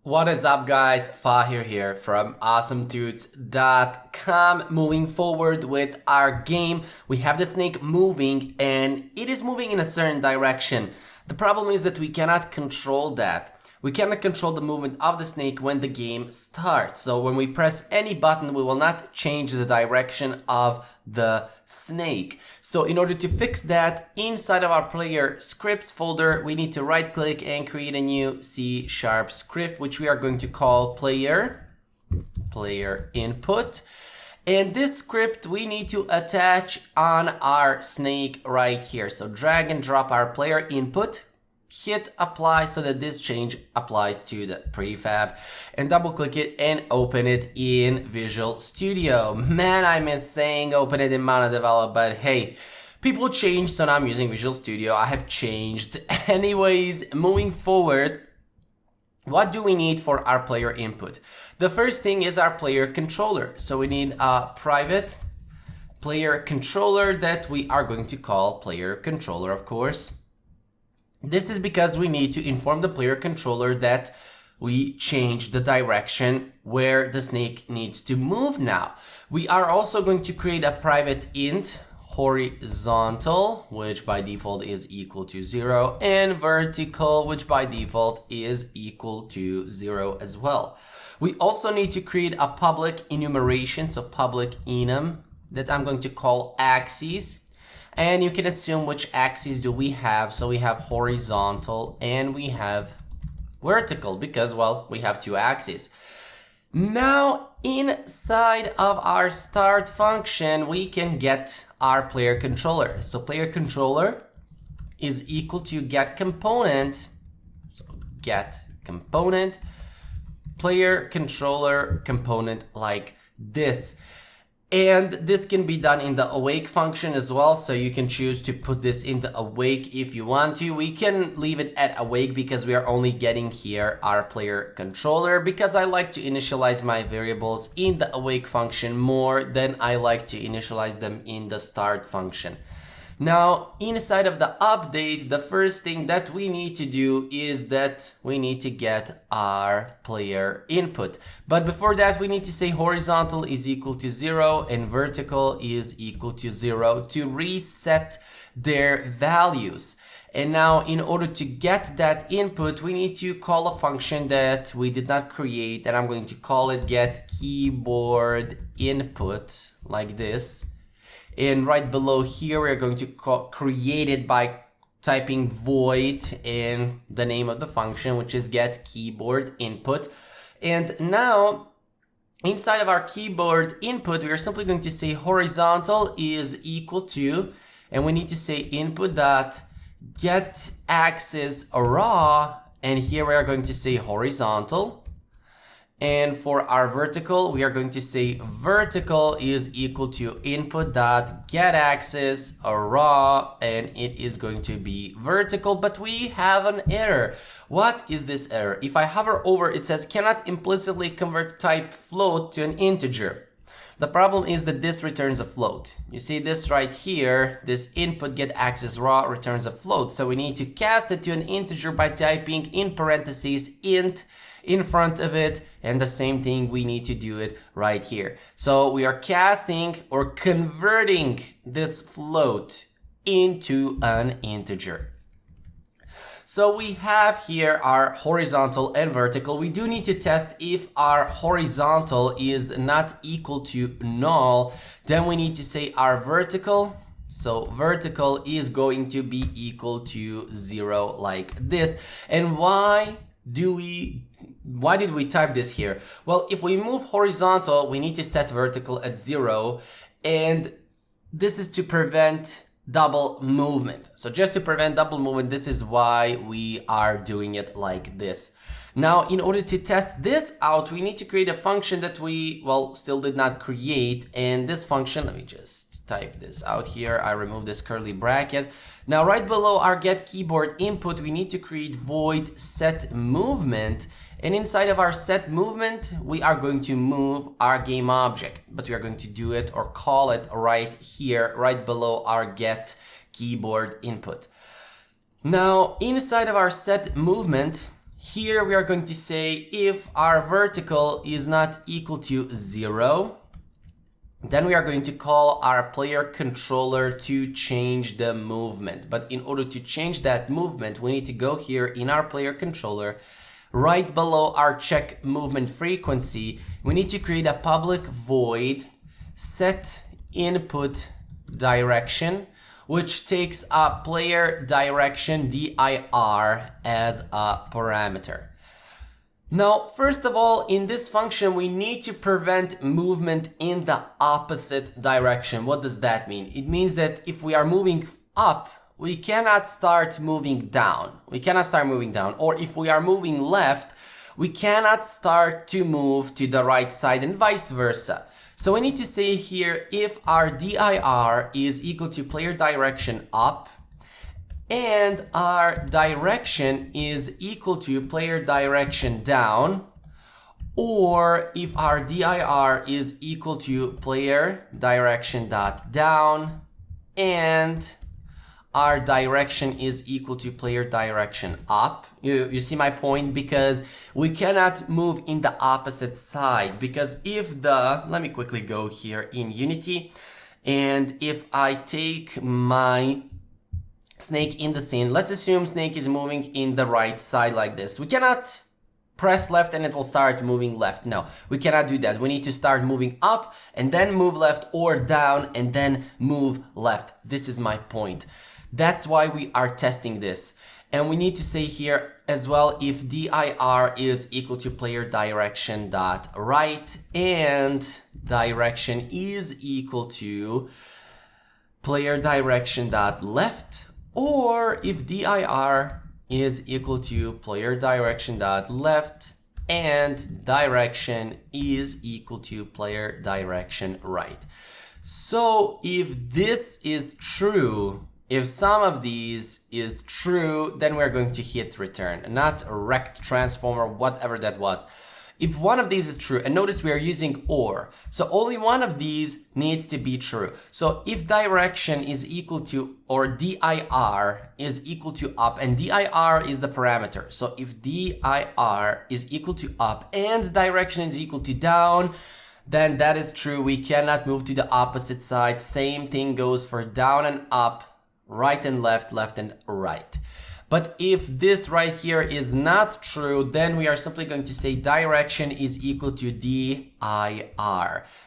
What is up, guys? Fahir here from AwesomeTuts.com. Moving forward with our game, we have the snake moving and it is moving in a certain direction. The problem is that we cannot control that. We cannot control the movement of the snake when the game starts. So when we press any button, we will not change the direction of the snake. So in order to fix that, inside of our player scripts folder, we need to right click and create a new C# script, which we are going to call player input. And this script we need to attach on our snake right here. So drag and drop our player input, hit apply so that this change applies to the prefab, and double click it and open it in Visual Studio. Man, I miss saying open it in MonoDevelop, but hey, people change, so now I'm using Visual Studio. I have changed. Anyways, moving forward, what do we need for our player input? The first thing is our player controller. So we need a private player controller that we are going to call player controller, of course. This is because we need to inform the player controller that we change the direction where the snake needs to move now. We are also going to create a private int horizontal, which by default is equal to 0, and vertical, which by default is equal to 0 as well. We also need to create a public enumeration, so public enum, that I'm going to call axes. And you can assume which axes do we have. So we have horizontal and we have vertical because, well, we have two axes. Now, inside of our start function, we can get our player controller. So player controller is equal to get component. So get component, player controller component like this. And this can be done in the awake function as well. So you can choose to put this into awake if you want to. We can leave it at awake because we are only getting here our player controller, because I like to initialize my variables in the awake function more than I like to initialize them in the start function. Now, inside of the update, the first thing that we need to do is that we need to get our player input. But before that, we need to say horizontal is equal to 0 and vertical is equal to 0 to reset their values. And now, in order to get that input, we need to call a function that we did not create, and I'm going to call it get keyboard input like this. And right below here, we're going to create it by typing void in the name of the function, which is get keyboard input. And now, inside of our keyboard input, we are simply going to say horizontal is equal to, and we need to say input dot get axis raw, and here we are going to say horizontal. And for our vertical, we are going to say vertical is equal to input dot get axis raw, and it is going to be vertical, but we have an error. What is this error? If I hover over, it says cannot implicitly convert type float to an integer. The problem is that this returns a float. You see this right here, this input get axis raw returns a float. So we need to cast it to an integer by typing in parentheses int in front of it, and the same thing we need to do it right here. So we are casting or converting this float into an integer. So we have here our horizontal and vertical. We do need to test if our horizontal is not equal to null. Then we need to say our vertical. So vertical is going to be equal to 0 like this. And why did we type this here? Well, if we move horizontal, we need to set vertical at 0, and this is to prevent double movement. So just to prevent double movement, this is why we are doing it like this. Now, in order to test this out, we need to create a function that we, well, still did not create. And this function, let me just type this out here. I remove this curly bracket. Now, right below our get keyboard input, we need to create void set movement. And inside of our set movement, we are going to move our game object, but we are going to do it or call it right here, right below our get keyboard input. Now, inside of our set movement, Here we are going to say if our vertical is not equal to 0, then we are going to call our player controller to change the movement. But in order to change that movement, we need to go here in our player controller, right below our check movement frequency, we need to create a public void set input direction, which takes a player direction dir as a parameter. Now, first of all, in this function, we need to prevent movement in the opposite direction. What does that mean? It means that if we are moving up, we cannot start moving down. We cannot start moving down. Or if we are moving left, we cannot start to move to the right side and vice versa. So we need to say here, if our dir is equal to player direction up, and our direction is equal to player direction down, or if our dir is equal to player direction dot down and our direction is equal to player direction up. You see my point? Because we cannot move in the opposite side, because if let me quickly go here in Unity, and if I take my snake in the scene, let's assume snake is moving in the right side like this. We cannot press left and it will start moving left. No, we cannot do that. We need to start moving up and then move left, or down and then move left. This is my point. That's why we are testing this. And we need to say here as well, if dir is equal to player direction dot right and direction is equal to player direction dot left, or if dir is equal to player direction dot left and direction is equal to player direction right. So if this is true, if some of these is true, then we're going to hit return, not rect transform or whatever that was. If one of these is true, and notice we are using or, so only one of these needs to be true. So if direction is equal to, or dir is equal to up, and dir is the parameter. So if dir is equal to up and direction is equal to down, then that is true. We cannot move to the opposite side. Same thing goes for down and up, right and left, left and right. But if this right here is not true, then we are simply going to say direction is equal to dir.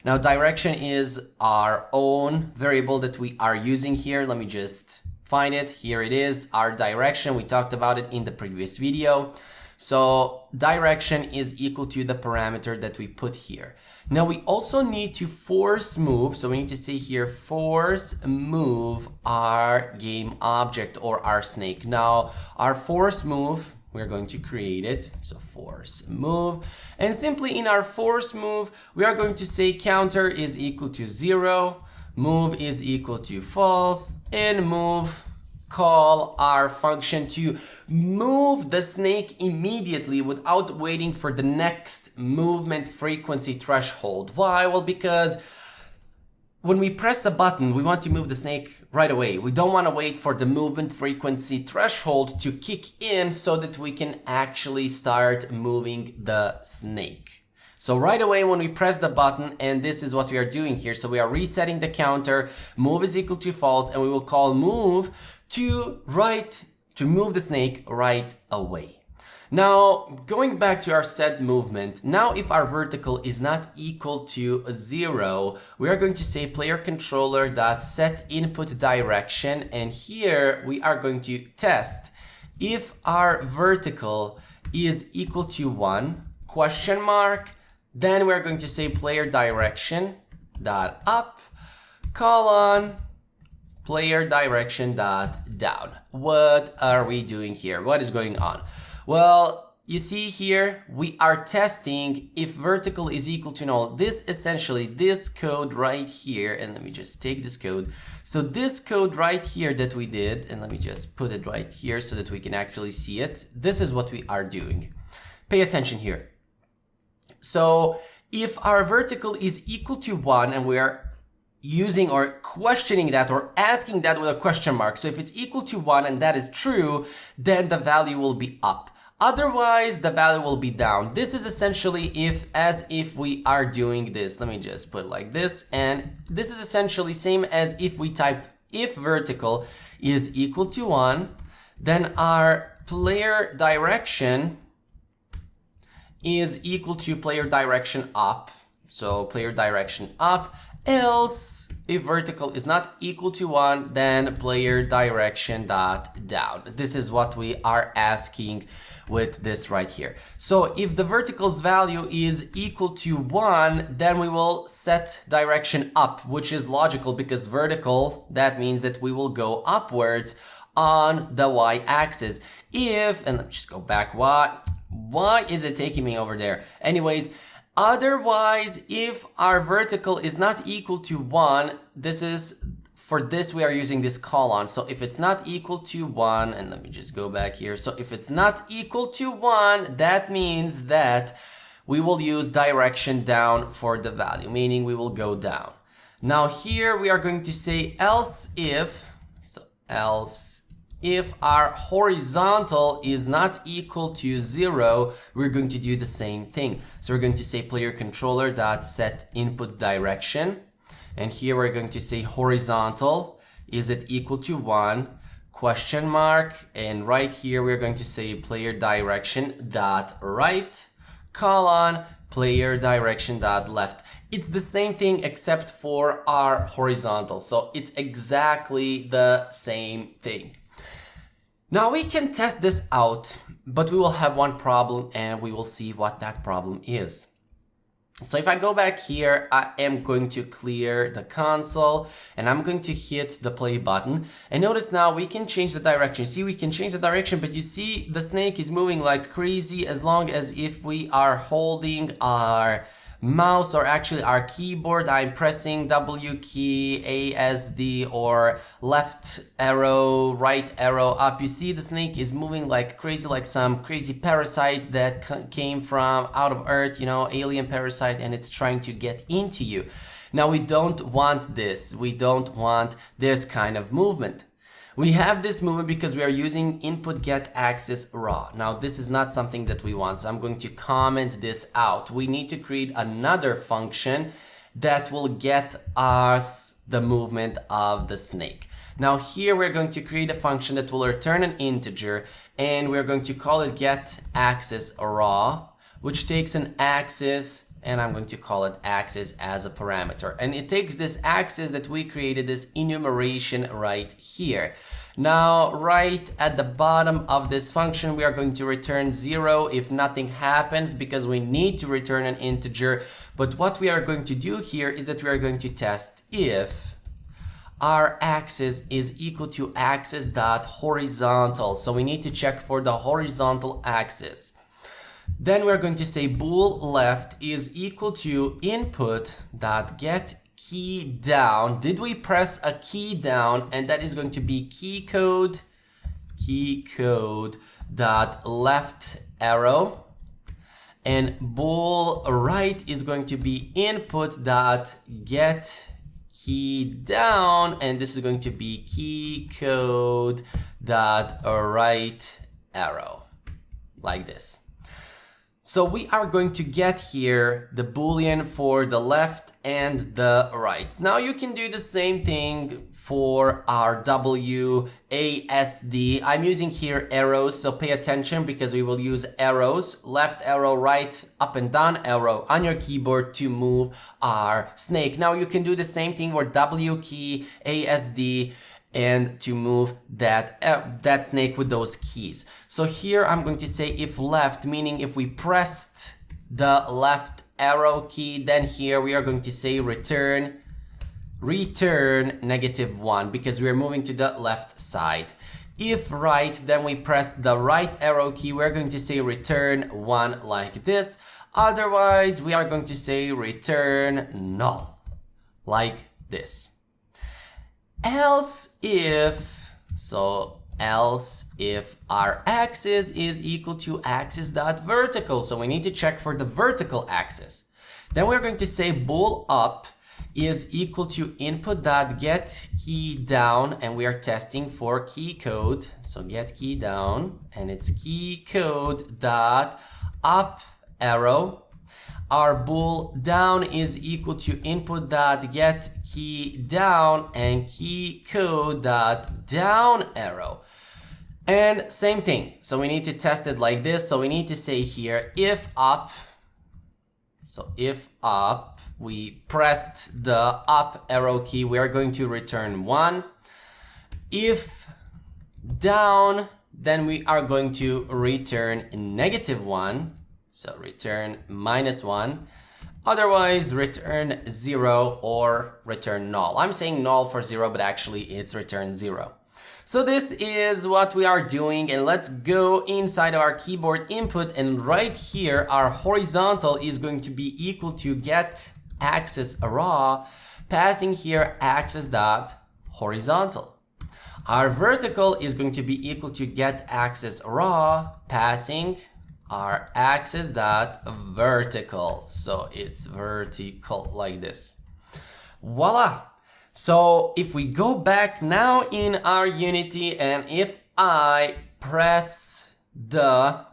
Now direction is our own variable that we are using here. Let me just find it. Here it is, our direction. We talked about it in the previous video. So direction is equal to the parameter that we put here. Now we also need to force move. So we need to say here, force move our game object or our snake. Now our force move, we're going to create it. So force move. And simply in our force move, we are going to say counter is equal to 0, move is equal to false, and move call our function to move the snake immediately without waiting for the next movement frequency threshold. Why? Well, because when we press a button, we want to move the snake right away. We don't want to wait for the movement frequency threshold to kick in so that we can actually start moving the snake. So right away when we press the button, and this is what we are doing here. So we are resetting the counter, move is equal to false, and we will call move to move the snake right away. Now, going back to our set movement, now if our vertical is not equal to 0, we are going to say player controller dot set input direction, and here we are going to test if our vertical is equal to 1, question mark, then we're going to say player direction dot up, colon, player direction dot down. What are we doing here? What is going on? Well, you see here, we are testing if vertical is equal to null. This essentially, this code right here, and let me just take this code. So this code right here that we did, and let me just put it right here so that we can actually see it. This is what we are doing. Pay attention here. So if our vertical is equal to 1 and we are using or questioning that or asking that with a question mark. So if it's equal to 1 and that is true, then the value will be up. Otherwise, the value will be down. This is essentially as if we are doing this. Let me just put it like this. And this is essentially same as if we typed if vertical is equal to 1, then our player direction is equal to player direction up. So player direction up, else if vertical is not equal to 1, then player direction dot down. This is what we are asking with this right here. So if the vertical's value is equal to 1, then we will set direction up, which is logical because vertical, that means that we will go upwards on the y-axis. If, and let me just go back, why is it taking me over there? Anyways, otherwise, if our vertical is not equal to 1, for this we are using this colon. So if it's not equal to 1, and let me just go back here. So if it's not equal to 1, that means that we will use direction down for the value, meaning we will go down. Now here we are going to say else if our horizontal is not equal to 0, we're going to do the same thing. So we're going to say player controller dot set input direction. And here we're going to say horizontal, is it equal to 1, question mark. And right here, we're going to say player direction dot right, colon, player direction dot left. It's the same thing except for our horizontal. So it's exactly the same thing. Now we can test this out, but we will have one problem and we will see what that problem is. So if I go back here, I am going to clear the console and I'm going to hit the play button. And notice now we can change the direction. See, we can change the direction, but you see the snake is moving like crazy as long as if we are holding our mouse or actually our keyboard. I'm pressing W key, ASD, or left arrow, right arrow up. You see the snake is moving like crazy, like some crazy parasite that came from out of Earth, alien parasite, and it's trying to get into you. Now we don't want this. We don't want this kind of movement. We have this movement because we are using input get axis raw. Now this is not something that we want, so I'm going to comment this out. We need to create another function that will get us the movement of the snake. Now here we're going to create a function that will return an integer and we're going to call it get axis raw, which takes an axis, and I'm going to call it axis as a parameter. And it takes this axis that we created, this enumeration right here. Now, right at the bottom of this function, we are going to return 0 if nothing happens because we need to return an integer. But what we are going to do here is that we are going to test if our axis is equal to axis.horizontal. So we need to check for the horizontal axis. Then we're going to say bool left is equal to input.get key down. Did we press a key down? And that is going to be key code dot left arrow. And bool right is going to be input.get key down. And this is going to be key code dot right arrow, like this. So we are going to get here the boolean for the left and the right. Now you can do the same thing for our WASD. I'm using here arrows, so pay attention because we will use arrows, left arrow, right, up and down arrow on your keyboard to move our snake. Now you can do the same thing with W key, ASD, and to move that snake with those keys. So here I'm going to say if left, meaning if we pressed the left arrow key, then here we are going to say return -1 because we are moving to the left side. If right, then we press the right arrow key, we're going to say return 1 like this. Otherwise, we are going to say return null like this. Else if our axis is equal to axis.vertical, so we need to check for the vertical axis. Then we're going to say bool up is equal to input.getKeyDown, and we are testing for key code. So get key down, and it's key code dot up arrow. Our bool down is equal to input.getKeyDown and key code dot down arrow. And same thing. So we need to test it like this. So we need to say here if up. So if up, we pressed the up arrow key, we are going to return 1. If down, then we are going to return -1. So return -1. Otherwise, return 0 or return null. I'm saying null for 0, but actually it's return 0. So this is what we are doing, and let's go inside of our keyboard input, and right here our horizontal is going to be equal to get axis raw, passing here axis dot horizontal. Our vertical is going to be equal to get axis raw, passing our axis dot vertical. So it's vertical like this. Voila! So if we go back now in our Unity, and if I press the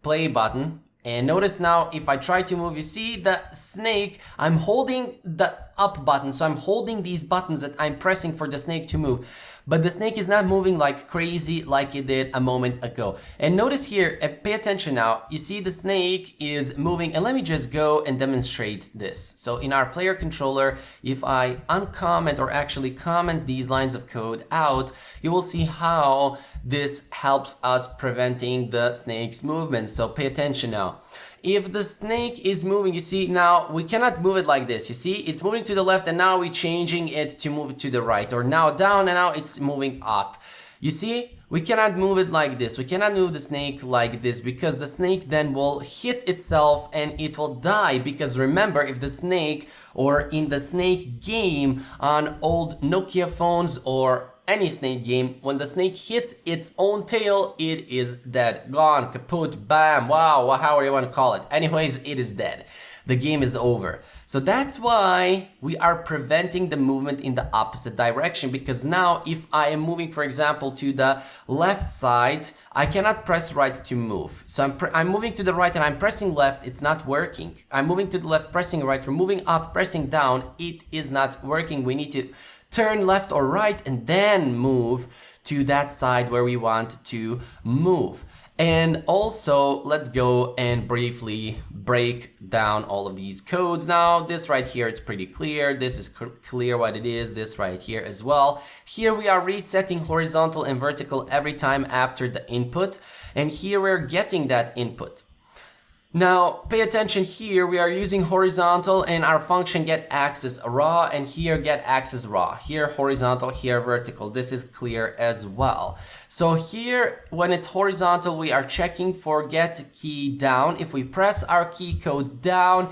play button, and notice now if I try to move, you see the snake, I'm holding the up button, so I'm holding these buttons that I'm pressing for the snake to move. But the snake is not moving like crazy like it did a moment ago. And notice here, pay attention now, you see the snake is moving, and let me just go and demonstrate this. So in our player controller, if I uncomment or actually comment these lines of code out, you will see how this helps us preventing the snake's movement. So pay attention now. If the snake is moving, you see now we cannot move it like this. You see it's moving to the left, and now we're changing it to move it to the right, or now down, and now it's moving up. You see, we cannot move it like this. We cannot move the snake like this, because the snake then will hit itself and it will die. Because remember, if the snake, or in the snake game on old Nokia phones or any snake game, when the snake hits its own tail, it is dead, gone, kaput, bam, wow, however you want to call it. Anyways, it is dead. The game is over. So that's why we are preventing the movement in the opposite direction, because now if I am moving, for example, to the left side, I cannot press right to move. So I'm moving to the right and I'm pressing left, it's not working. I'm moving to the left, pressing right, or moving up, pressing down, it is not working. We need to turn left or right and then move to that side where we want to move. And also, let's go and briefly break down all of these codes. Now, this right here, it's pretty clear. This is clear what it is. This right here as well. Here we are resetting horizontal and vertical every time after the input. And here we're getting that input. Now, pay attention here, we are using horizontal and our function get axis raw, and here get axis raw. Here horizontal, here vertical. This is clear as well. So here, when it's horizontal, we are checking for get key down. If we press our key code down,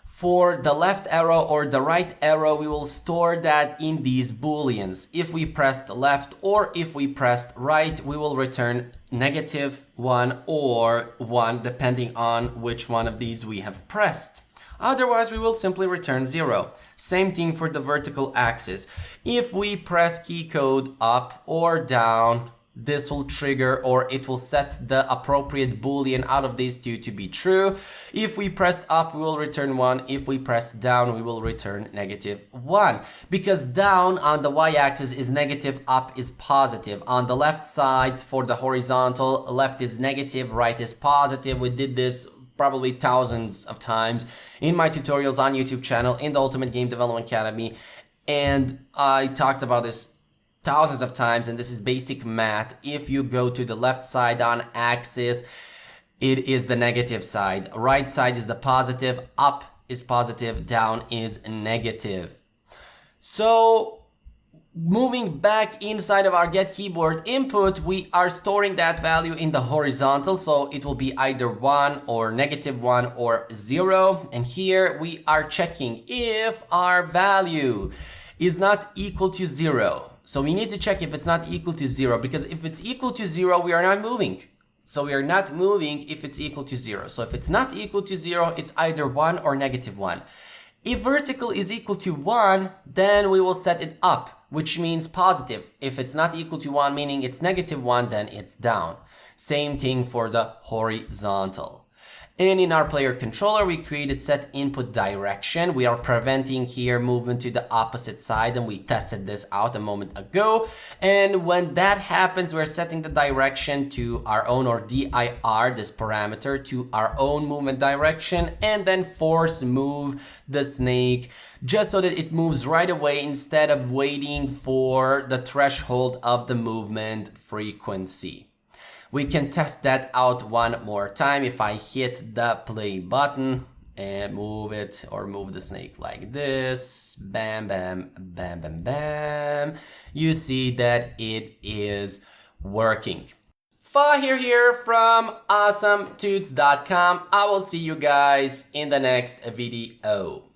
for the left arrow or the right arrow, we will store that in these booleans. If we pressed left or if we pressed right, we will return -1 or 1, depending on which one of these we have pressed. Otherwise, we will simply return 0. Same thing for the vertical axis. If we press key code up or down, this will trigger, or it will set the appropriate boolean out of these two to be true. If we press up, we will return 1. If we press down, we will return -1. Because down on the y-axis is negative, up is positive. On the left side for the horizontal, left is negative, right is positive. We did this probably thousands of times in my tutorials on YouTube channel, in the Ultimate Game Development Academy. And I talked about this thousands of times, and this is basic math. If you go to the left side on axis, it is the negative side. Right side is the positive, up is positive, down is negative. So moving back inside of our get keyboard input, we are storing that value in the horizontal, so it will be either 1 or -1 or 0. And here we are checking if our value is not equal to 0. So we need to check if it's not equal to 0, because if it's equal to 0, we are not moving. So we are not moving if it's equal to 0. So if it's not equal to 0, it's either 1 or -1. If vertical is equal to 1, then we will set it up, which means positive. If it's not equal to 1, meaning it's -1, then it's down. Same thing for the horizontal. And in our player controller, we created set input direction. We are preventing here movement to the opposite side, and we tested this out a moment ago. And when that happens, we're setting the direction to our own, or dir, this parameter, to our own movement direction, and then force move the snake just so that it moves right away instead of waiting for the threshold of the movement frequency. We can test that out one more time. If I hit the play button and move it, or move the snake like this, bam, bam, bam, bam, bam, you see that it is working. Fahir here from AwesomeTuts.com. I will see you guys in the next video.